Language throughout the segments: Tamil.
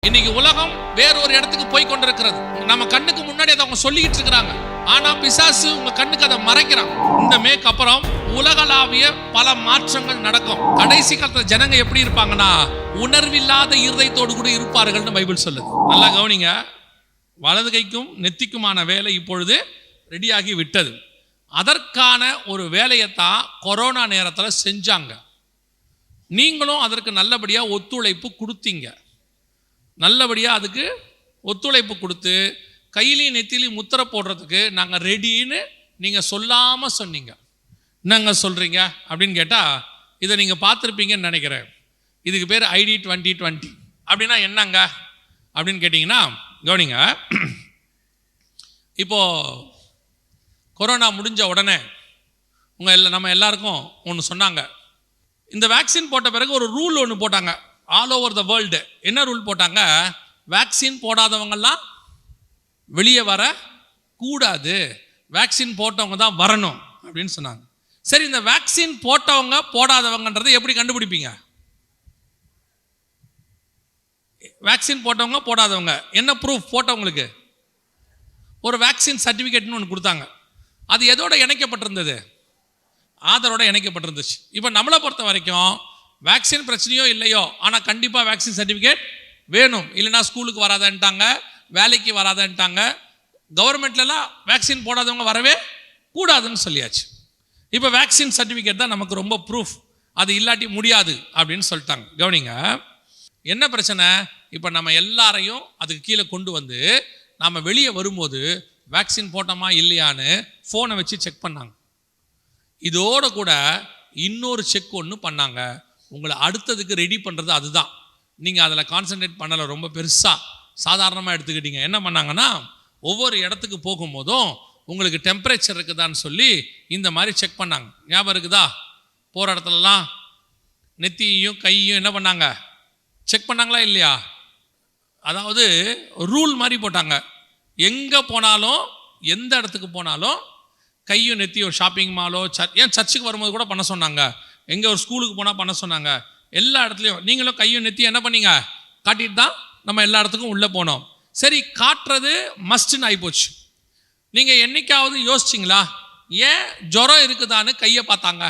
இன்னைக்கு உலகம் வேறொரு இடத்துக்கு போய் கொண்டிருக்கிறது. நம்ம கண்ணுக்கு முன்னாடி அதை அவங்க சொல்லிக்கிட்டு இருக்கிறாங்க. ஆனா பிசாசு உங்க கண்ணுக்கு அதை மறைக்கிறான். இந்த மேற்கு அப்புறம் உலகளாவிய பல மாற்றங்கள் நடக்கும். கடைசி காலத்துல ஜனங்க எப்படி இருப்பாங்கன்னா உணர்வில்லாத இருதயத்தோடு கூட இருப்பார்கள்னு பைபிள் சொல்லுது. நல்லா கவனிங்க. வலது கைக்கும் நெத்திக்குமான வேலை இப்பொழுது ரெடியாகி விட்டது. அதற்கான ஒரு வேலையைத்தான் கொரோனா நேரத்தில் செஞ்சாங்க. நீங்களும் அதற்கு நல்லபடியாக ஒத்துழைப்பு கொடுத்தீங்க. நல்லபடியாக அதுக்கு ஒத்துழைப்பு கொடுத்து கையிலையும் நெத்திலையும் முத்திரை போடுறதுக்கு நாங்கள் ரெடின்னு நீங்கள் சொல்லாமல் சொன்னீங்க. என்னங்க சொல்கிறீங்க அப்படின்னு கேட்டால் இதை நீங்கள் பார்த்துருப்பீங்கன்னு நினைக்கிறேன். இதுக்கு பேர் ID 2020 அப்படின்னா என்னங்க அப்படின்னு கேட்டிங்கன்னா கவனிங்க. இப்போது கொரோனா முடிஞ்ச உடனே நம்ம எல்லாருக்கும் ஒன்று சொன்னாங்க. இந்த வேக்சின் போட்ட பிறகு ஒரு ரூல் ஒன்று போட்டாங்க ஆல் ஓவர் த வேர்ல்டு. என்ன ரூல் போட்டாங்க? வேக்சின் போடாதவங்கெல்லாம் வெளியே வர கூடாது, வேக்சின் போட்டவங்க தான் வரணும் அப்படின்னு சொன்னாங்க. சரி, இந்த வேக்சின் போட்டவங்க போடாதவங்கன்றதை எப்படி கண்டுபிடிப்பீங்க? வேக்சின் போட்டவங்க போடாதவங்க என்ன ப்ரூஃப்? போட்டவங்களுக்கு ஒரு வேக்சின் சர்டிஃபிகேட்னு ஒன்று கொடுத்தாங்க. அது எதோட இணைக்கப்பட்டிருந்தது? ஆதாரோட இணைக்கப்பட்டிருந்துச்சு. இப்போ நம்மளை பொறுத்த வரைக்கும் வேக்சின் பிரச்சனையோ இல்லையோ, ஆனால் கண்டிப்பாக வேக்சின் சர்டிஃபிகேட் வேணும். இல்லைனா ஸ்கூலுக்கு வராதன்ட்டாங்க, வேலைக்கு வராதன்ட்டாங்க. கவர்மெண்ட்லலாம் வேக்சின் போடாதவங்க வரவே கூடாதுன்னு சொல்லியாச்சு. இப்போ வேக்சின் சர்டிஃபிகேட் தான் நமக்கு ரொம்ப ப்ரூஃப். அது இல்லாட்டி முடியாது அப்படின்னு சொல்லிட்டாங்க. கவனிங்க, என்ன பிரச்சனை? இப்போ நம்ம எல்லாரையும் அதுக்கு கீழே கொண்டு வந்து நாம் வெளியே வரும்போது வேக்சின் போட்டோமா இல்லையான்னு ஃபோனை வச்சு செக் பண்ணாங்க. இதோட கூட இன்னொரு செக் ஒன்று பண்ணாங்க. உங்களை அடுத்ததுக்கு ரெடி பண்ணுறது அதுதான். நீங்கள் அதில் கான்சன்ட்ரேட் பண்ணலை, ரொம்ப பெருசாக சாதாரணமாக எடுத்துக்கிட்டீங்க. என்ன பண்ணாங்கன்னா ஒவ்வொரு இடத்துக்கு போகும்போதும் உங்களுக்கு டெம்பரேச்சர் இருக்குதான்னு சொல்லி இந்த மாதிரி செக் பண்ணாங்க. ஞாபகம் இருக்குதா? போகிற இடத்துலலாம் நெத்தியையும் கையையும் என்ன பண்ணாங்க? செக் பண்ணாங்களா இல்லையா? அதாவது ரூல் மாதிரி போட்டாங்க. எங்கே போனாலும் எந்த இடத்துக்கு போனாலும் கையும் நெத்தியும், ஷாப்பிங் மாலோ ஏன் சர்ச்சுக்கு வரும்போது கூட பண்ண சொன்னாங்க, எங்கே ஒரு ஸ்கூலுக்கு போனால் பண்ண சொன்னாங்க. எல்லா இடத்துலையும் நீங்களும் கையும் நெத்தியும் என்ன பண்ணீங்க? காட்டிட்டு தான் நம்ம எல்லா இடத்துக்கும் உள்ளே போனோம். சரி, காட்டுறது மஸ்ட்னு ஆகிப்போச்சு. நீங்கள் என்னைக்காவது யோசிச்சிங்களா ஏன் ஜுரம் இருக்குதான்னு கையை பார்த்தாங்க?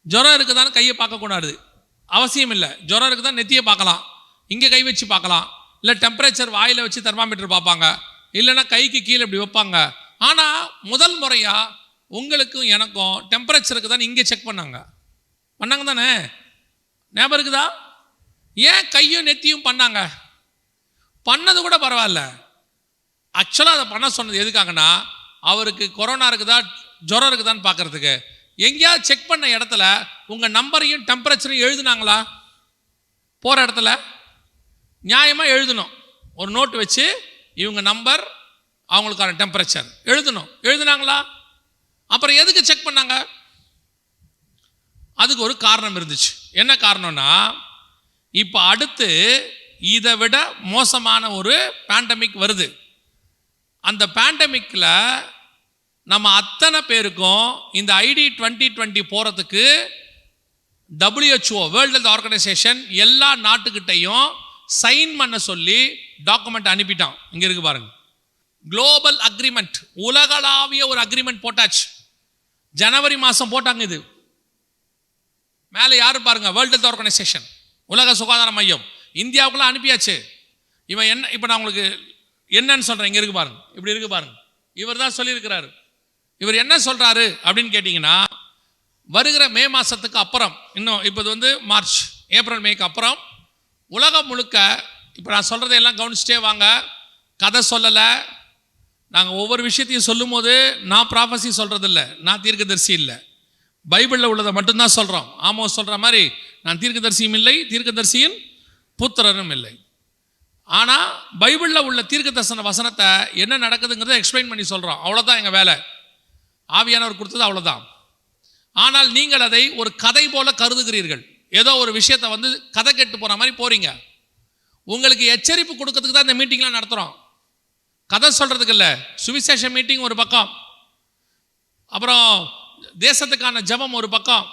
ஜுரம் இருக்குதான்னு கையை பார்க்கக்கூடாது, அவசியம் இல்லை. ஜுரம் இருக்குதான் நெத்தியை பார்க்கலாம், இங்கே கை வச்சு பார்க்கலாம். இல்லை டெம்பரேச்சர் வாயில் வச்சு தெர்மாமீட்டர் பார்ப்பாங்க, இல்லைன்னா கைக்கு கீழே இப்படி வைப்பாங்க. ஆனால் முதல் முறையாக உங்களுக்கும் எனக்கும் டெம்பரேச்சருக்கு தான் இங்கே செக் பண்ணாங்க தானே? ஞாபகம் இருக்குதா? ஏன் கையும் நெத்தியும் பண்ணாங்க? பண்ணது கூட பரவாயில்ல. ஆக்சுவலாக அதை பண்ண சொன்னது எதுக்காகனா அவருக்கு கொரோனா இருக்குதா ஜுரம் இருக்குதான்னு பார்க்கறதுக்கு. எங்கேயாவது செக் பண்ண இடத்துல உங்கள் நம்பரையும் டெம்பரேச்சரையும் எழுதுனாங்களா? போகிற இடத்துல நியாயமாக எழுதணும். ஒரு நோட்டு வச்சு இவங்க நம்பர், அவங்களுக்கான டெம்பரேச்சர் எழுதணும். எழுதுனாங்களா? அப்புறம் எதுக்கு செக் பண்ணாங்க? அதுக்கு ஒரு காரணம் இருந்துச்சு. என்ன காரணம்னா, இப்போ அடுத்து இதை விட மோசமான ஒரு பேண்டமிக் வருது. அந்த பேண்டமிக்கில் நம்ம அத்தனை பேருக்கும் இந்த ID 2020 போகிறதுக்கு WHO வேர்ல்டு ஹெல்த் ஆர்கனைசேஷன் எல்லா நாட்டுக்கிட்டையும் சைன் பண்ண சொல்லி டாக்குமெண்ட் அனுப்பிட்டான். இங்கே இருக்கு பாருங்க, குளோபல் அக்ரிமெண்ட், உலகளாவிய ஒரு அக்ரிமெண்ட் போட்டாச்சு. ஜனவரி மாதம் போட்டாங்க. இது மேலே யாரு பாருங்க, வேர்ல்டு ஹெல்த் ஆர்கனைசேஷன், உலக சுகாதார மையம். இந்தியாவுக்குள்ள அனுப்பியாச்சு. இவன் என்ன, இப்போ நான் உங்களுக்கு என்னன்னு சொல்கிறேன், இங்கே இருக்கு பாருங்க, இப்படி இருக்கு பாருங்க. இவர் தான் சொல்லியிருக்கிறாரு. இவர் என்ன சொல்கிறாரு அப்படின்னு கேட்டிங்கன்னா, வருகிற மே மாதத்துக்கு அப்புறம், இன்னும் இப்போ இது மார்ச் ஏப்ரல் மேக்கு அப்புறம் உலகம் முழுக்க, இப்போ நான் சொல்கிறதையெல்லாம் கவனிச்சிட்டே வாங்க, கதை சொல்லலை. நாங்கள் ஒவ்வொரு விஷயத்தையும் சொல்லும் போது நான் ப்ராஃபஸி சொல்கிறதில்ல, நான் தீர்க்கதரிசி இல்லை, பைபிளில் உள்ளதை மட்டும்தான் சொல்கிறோம். ஆமோஸ் சொல்கிற மாதிரி நான் தீர்க்கதரிசியும் இல்லை, தீர்க்கதரிசியின் புத்திரனும் இல்லை. ஆனால் பைபிளில் உள்ள தீர்க்க தரிசன வசனத்தை என்ன நடக்குதுங்கிறத எக்ஸ்பிளைன் பண்ணி சொல்கிறோம். அவ்வளோதான் எங்கள் வேலை. ஆவியானவர் கொடுத்தது அவ்வளோதான். ஆனால் நீங்கள் அதை ஒரு கதை போல கருதுகிறீர்கள். ஏதோ ஒரு விஷயத்தை கதை கேட்டு போகிற மாதிரி போகிறீங்க. உங்களுக்கு எச்சரிப்பு கொடுக்கறதுக்கு தான் இந்த மீட்டிங்லாம் நடத்துகிறோம், கதை சொல்கிறதுக்கு இல்லை. சுவிசேஷ மீட்டிங் ஒரு பக்கம், அப்புறம் தேசத்துக்கான ஜெபம் ஒரு பக்கம்,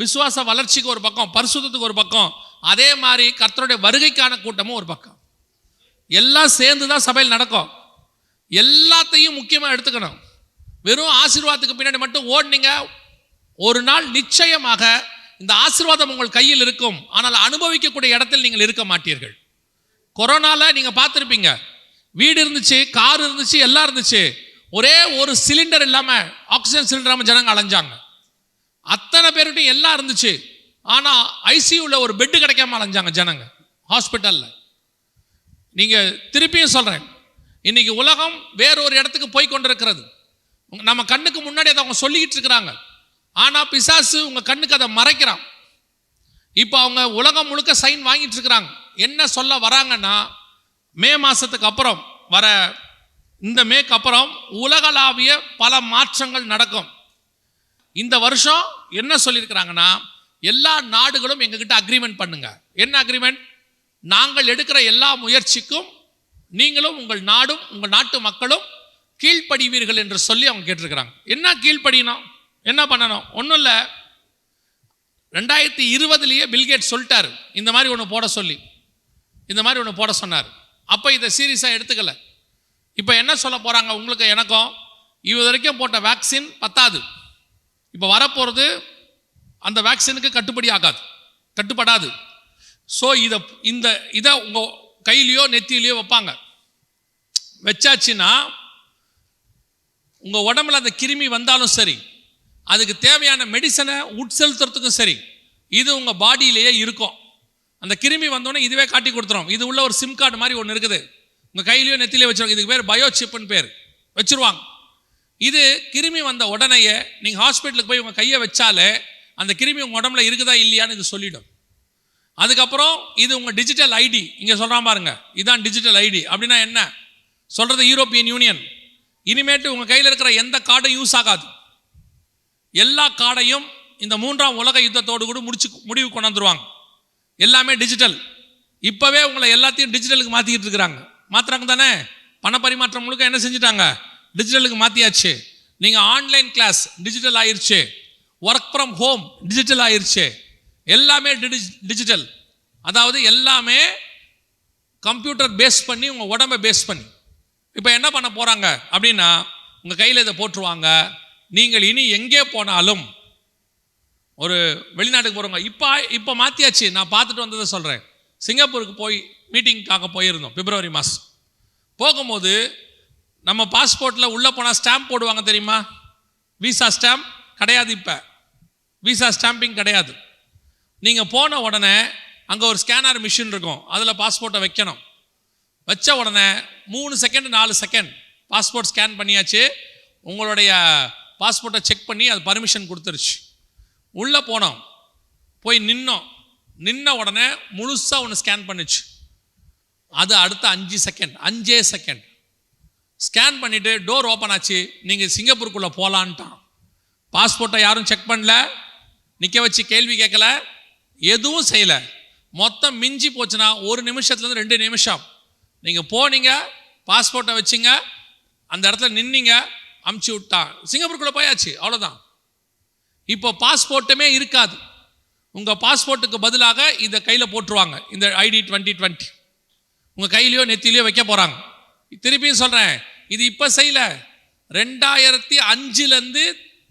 விசுவாச வளர்ச்சிக்கு ஒரு பக்கம், பரிசுத்தத்துக்கு ஒரு பக்கம், அதே மாதிரி கர்த்தருடைய வருகைக்கான கூட்டமும் ஒரு பக்கம். எல்லாம் சேர்ந்து தான் சபையில் நடக்கும். எல்லாத்தையும் முக்கியமாக எடுத்துக்கணும். வெறும் ஆசீர்வாதத்துக்கு பின்னாடி மட்டும் ஓடுனீங்க, ஒரு நாள் நிச்சயமாக இந்த ஆசீர்வாதம் உங்கள் கையில் இருக்கும், ஆனால் அனுபவிக்கக்கூடிய இடத்தில் நீங்கள் இருக்க மாட்டீர்கள். கொரோனால நீங்க பார்த்துருப்பீங்க, வீடு இருந்துச்சு, கார் இருந்துச்சு, எல்லாம் இருந்துச்சு, ஒரே ஒரு சிலிண்டர் இல்லாம, ஆக்சிஜன் சிலிண்டர் இல்லாம ஜனங்க அலைஞ்சாங்க. அத்தனை பேருட்டும் எல்லாம் இருந்துச்சு, ஆனா ஐசியூல ஒரு பெட்டு கிடைக்காம அலைஞ்சாங்க ஜனங்க ஹாஸ்பிட்டல்ல. நீங்க திருப்பியும் சொல்றேன், இன்னைக்கு உலகம் வேறொரு இடத்துக்கு போய் கொண்டிருக்கிறது. நம்ம கண்ணுக்கு முன்னாடி அதை அவங்க சொல்லிக்கிட்டு இருக்கிறாங்க, ஆனா பிசாசு உங்க கண்ணுக்கு அதை மறைக்கிறான். இப்போ அவங்க உலகம் முழுக்க சைன் வாங்கிட்டு இருக்கிறாங்க. என்ன சொல்ல வராங்கன்னா, மே மாசத்துக்கு அப்புறம் வர இந்த மேக்கு அப்புறம் உலகளாவிய பல மாற்றங்கள் நடக்கும். இந்த வருஷம் என்ன சொல்லியிருக்கிறாங்கன்னா, எல்லா நாடுகளும் எங்ககிட்ட அக்ரிமெண்ட் பண்ணுங்க. என்ன அக்ரிமெண்ட்? நாங்கள் எடுக்கிற எல்லா முயற்சிக்கும் நீங்களும் உங்கள் நாடும் உங்கள் நாட்டு மக்களும் கீழ்ப்படிவீர்கள் என்று சொல்லி அவங்க கேட்டிருக்கிறாங்க. என்ன கீழ்ப்படியணும், என்ன பண்ணணும்? ஒன்றும் இல்லை, 2020 பில்கேட் சொல்லிட்டாரு இந்த மாதிரி ஒன்று போட சொல்லி, இந்த மாதிரி ஒன்று போட சொன்னார். அப்போ இதை சீரியஸாக எடுத்துக்கல. இப்போ என்ன சொல்ல போகிறாங்க, உங்களுக்கு எனக்கும் இது வரைக்கும் போட்ட வேக்சின் பத்தாது, இப்போ வரப்போகிறது அந்த வேக்சினுக்கு கட்டுப்படாது. ஸோ இதை உங்கள் கையிலையோ நெத்தியிலையோ வைப்பாங்க. வச்சாச்சுன்னா உங்கள் உடம்புல அந்த கிருமி வந்தாலும் சரி, அதுக்கு தேவையான மெடிசனை உட்செலுத்துறதுக்கும் சரி, இது உங்கள் பாடியிலேயே இருக்கும். அந்த கிருமி வந்தோடனே இதுவே காட்டி கொடுத்துரும். இது உள்ள ஒரு சிம் கார்டு மாதிரி ஒன்று இருக்குது, உங்கள் கையிலையோ நெத்திலையோ வச்சுருவாங்க. இதுக்கு பேர் பயோசிப்னு பேர் வச்சுருவாங்க. இது கிருமி வந்த உடனேயே நீங்கள் ஹாஸ்பிட்டலுக்கு போய் உங்கள் கையை வச்சாலே அந்த கிருமி உங்கள் உடம்புல இருக்குதா இல்லையான்னு இது சொல்லிடும். அதுக்கப்புறம் இது உங்கள் டிஜிட்டல் ஐடி, இங்கே சொல்கிறான் பாருங்க, இதுதான் டிஜிட்டல் ஐடி. அப்படின்னா என்ன சொல்கிறது? யூரோப்பியன் யூனியன் இனிமேட்டு உங்கள் கையில் இருக்கிற எந்த கார்டும் யூஸ் ஆகாது. எல்லா கார்டையும் இந்த 3ஆம் உலக யுத்தத்தோடு கூட முடிவு கொண்டாந்துருவாங்க. எல்லாமே டிஜிட்டல். இப்போவே உங்களை எல்லாத்தையும் டிஜிட்டலுக்கு மாற்றிக்கிட்டு இருக்கிறாங்க. மாற்றுறாங்க தானே? பண பரிமாற்றம் முழுக்க என்ன செஞ்சுட்டாங்க? டிஜிட்டலுக்கு மாற்றியாச்சு. நீங்கள் ஆன்லைன் கிளாஸ் டிஜிட்டல் ஆயிடுச்சு, ஒர்க் ஃப்ரம் ஹோம் டிஜிட்டல் ஆயிடுச்சு, எல்லாமே டிஜிட்டல். அதாவது எல்லாமே கம்ப்யூட்டர் பேஸ் பண்ணி, உங்கள் உடம்பை பேஸ் பண்ணி. இப்போ என்ன பண்ண போகிறாங்க அப்படின்னா, உங்கள் கையில் இதை போட்டுருவாங்க. நீங்கள் இனி எங்கே போனாலும், ஒரு வெளிநாட்டுக்கு போகிறவங்க இப்போ மாற்றியாச்சு. நான் பார்த்துட்டு வந்ததை சொல்கிறேன். சிங்கப்பூருக்கு போய் மீட்டிங்காக போயிருந்தோம் பிப்ரவரி மாதம். போகும்போது நம்ம பாஸ்போர்ட்டில் உள்ளே போனால் ஸ்டாம்ப் போடுவாங்க தெரியுமா? விசா ஸ்டாம்ப் கிடையாது. இப்போ விசா ஸ்டாம்பிங் கிடையாது. நீங்கள் போன உடனே அங்கே ஒரு ஸ்கேனர் மிஷின் இருக்கும், அதில் பாஸ்போர்ட்டை வைக்கணும். வச்ச உடனே 3 செகண்ட் 4 செகண்ட் பாஸ்போர்ட் ஸ்கேன் பண்ணியாச்சு. உங்களுடைய பாஸ்போர்ட்டை செக் பண்ணி அது பர்மிஷன் கொடுத்துருச்சு. உள்ளே போனோம், போய் நின்ன உடனே முழுசாக ஒன்று ஸ்கேன் பண்ணிச்சு. அது அடுத்த 5 செகண்ட் ஸ்கேன் பண்ணிவிட்டு டோர் ஓப்பன் ஆச்சு. நீங்கள் சிங்கப்பூருக்குள்ளே போகலான்ட்டான். பாஸ்போர்ட்டை யாரும் செக் பண்ணல, நிற்க வச்சு கேள்வி கேட்கல, எதுவும் செய்யலை. மொத்தம் மிஞ்சி போச்சுன்னா 1 நிமிஷத்துலேருந்து 2 நிமிஷம். நீங்கள் போனீங்க, பாஸ்போர்ட்டை வச்சிங்க, அந்த இடத்துல நின்னீங்க, அமுச்சு விட்டான், சிங்கப்பூருக்குள்ளே போயாச்சு, அவ்வளோதான். இப்போ பாஸ்போர்ட்டுமே இருக்காது. உங்கள் பாஸ்போர்ட்டுக்கு பதிலாக இதை கையில் போட்டுருவாங்க, இந்த ஐடி 2020 உங்கள் கையிலையோ நெத்திலையோ வைக்க போகிறாங்க. திருப்பியும் சொல்கிறேன், இது இப்போ செய்யலை, 2005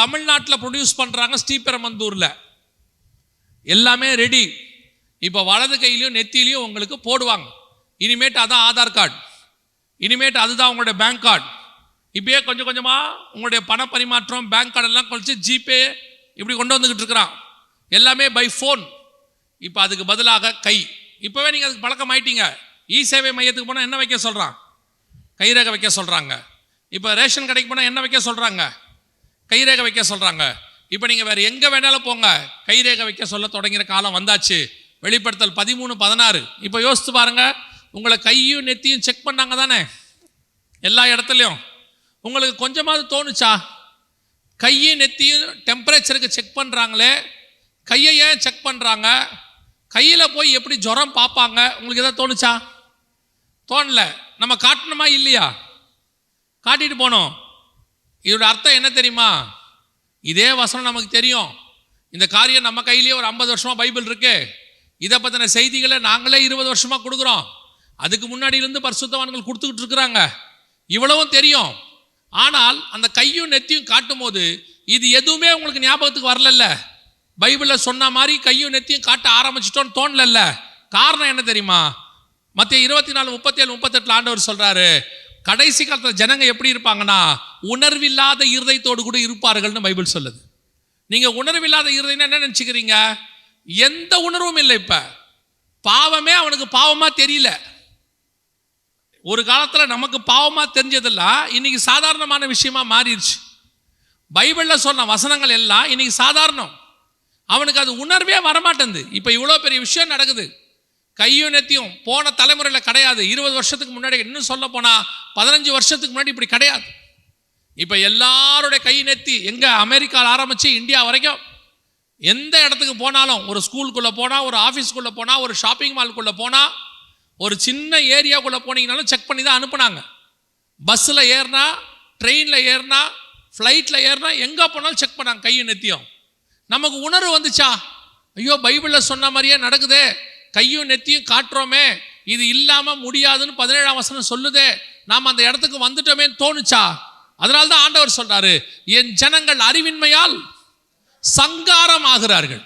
தமிழ்நாட்டில் ப்ரொடியூஸ் பண்ணுறாங்க, ஸ்ரீபெரும்புதூரில் எல்லாமே ரெடி. இப்போ வலது கையிலையும் நெத்திலையும் உங்களுக்கு போடுவாங்க. இனிமேட்டு அதான் ஆதார் கார்டு, இனிமேட்டு அதுதான் உங்களுடைய பேங்க் கார்டு. இப்பயே கொஞ்சம் கொஞ்சமாக உங்களுடைய பண பரிமாற்றம், பேங்க் கார்டெல்லாம் கழிச்சு ஜிபே இப்படி கொண்டு வந்துக்கிட்டு இருக்கிறான். எல்லாமே பை ஃபோன். இப்போ அதுக்கு பதிலாக கை. இப்போவே நீங்கள் அதுக்கு பழக்கம் ஆயிட்டீங்க. இ சேவை மையத்துக்கு போனால் என்ன வைக்க சொல்கிறான்? கைரேகை வைக்க சொல்கிறாங்க. இப்போ ரேஷன் கடைக்கு போனால் என்ன வைக்க சொல்கிறாங்க? கைரேகை வைக்க சொல்கிறாங்க. இப்போ நீங்கள் வேறு எங்கே வேணாலும் போங்க, கைரேகை வைக்க சொல்ல தொடங்கிற காலம் வந்தாச்சு. வெளிப்படுத்தல் 13-16. இப்போ யோசித்து பாருங்கள், உங்களை கையும் நெத்தியும் செக் பண்ணாங்க தானே எல்லா இடத்துலையும். உங்களுக்கு கொஞ்சமாவது தோணுச்சா? கையும் நெத்தியும் டெம்பரேச்சருக்கு செக் பண்ணுறாங்களே, கையை ஏன் செக் பண்ணுறாங்க? கையில் போய் எப்படி ஜுரம் பார்ப்பாங்க? உங்களுக்கு எதாவது தோணுச்சா? தோணல. நம்ம காட்டணுமா இல்லையா? காட்டிட்டு போனோம். இதோட அர்த்தம் என்ன தெரியுமா? இதே வசனம் நமக்கு தெரியும். இந்த காரியம் நம்ம கையிலேயே ஒரு 50 வருஷமா பைபிள் இருக்கு. இதை பற்றின செய்திகளை நாங்களே 20 வருஷமா கொடுக்குறோம். அதுக்கு முன்னாடியிலேருந்து பரிசுத்தவான்கள் கொடுத்துக்கிட்டு இருக்கிறாங்க. இவ்வளவும் தெரியும். ஆனால் அந்த கையும் நெத்தியும் காட்டும் போது இது எதுவுமே உங்களுக்கு ஞாபகத்துக்கு வரல. பைபிளில் சொன்ன மாதிரி கையும் நெத்தியும் காட்ட ஆரம்பிச்சிட்டோன்னு தோணல. காரணம் என்ன தெரியுமா? மத்திய 24:37-38 ஆண்டவர் சொல்றாரு, கடைசி காலத்தில் ஜனங்க எப்படி இருப்பாங்கன்னா உணர்வில்லாத இருதயத்தோடு கூட இருப்பார்கள்னு பைபிள் சொல்லுது. நீங்க உணர்வில்லாத இருதயம் என்ன நினைச்சுக்கிறீங்க? எந்த உணர்வும் இல்லை. இப்ப பாவமே அவனுக்கு பாவமா தெரியல. ஒரு காலத்தில் நமக்கு பாவமா தெரிஞ்சதெல்லாம் இன்னைக்கு சாதாரணமான விஷயமா மாறிடுச்சு. பைபிளில் சொன்ன வசனங்கள் எல்லாம் இன்னைக்கு சாதாரணம். அவனுக்கு அது உணர்வே வரமாட்டேங்குது. இப்போ இவ்வளோ பெரிய விஷயம் நடக்குது. கையும் நெத்தியும் போன தலைமுறையில் கிடையாது. 20 வருஷத்துக்கு முன்னாடி, இன்னும் சொல்ல போனால் 15 வருஷத்துக்கு முன்னாடி இப்படி கிடையாது. இப்போ எல்லாருடைய கை நெத்தி எங்கே அமெரிக்காவில் ஆரம்பித்து இந்தியா வரைக்கும் எந்த இடத்துக்கு போனாலும், ஒரு ஸ்கூலுக்குள்ளே போனால், ஒரு ஆஃபீஸ்க்குள்ளே போனால், ஒரு ஷாப்பிங் மாலுக்குள்ளே போனால், ஒரு சின்ன ஏரியாவுக்குள்ளே போனீங்கனாலும் செக் பண்ணி தான் அனுப்புனாங்க. பஸ்ஸில் ஏறினா, ட்ரெயினில் ஏறினா, ஃப்ளைட்டில் ஏறினா, எங்கே போனாலும் செக் பண்ணாங்க கையும் நெத்தியும். நமக்கு உணர்வு வந்துச்சா? ஐயோ, பைபிளில் சொன்ன மாதிரியே நடக்குதே, கையும் நெத்தியும் காட்டுறோமே, இது இல்லாமல் முடியாதுன்னு 17ஆம் வசனம் சொல்லுதே, நாம் அந்த இடத்துக்கு வந்துட்டோமே தோணுச்சா? அதனால்தான் ஆண்டவர் சொல்றாரு, என் ஜனங்கள் அறிவின்மையால் சங்காரம் ஆகிறார்கள்.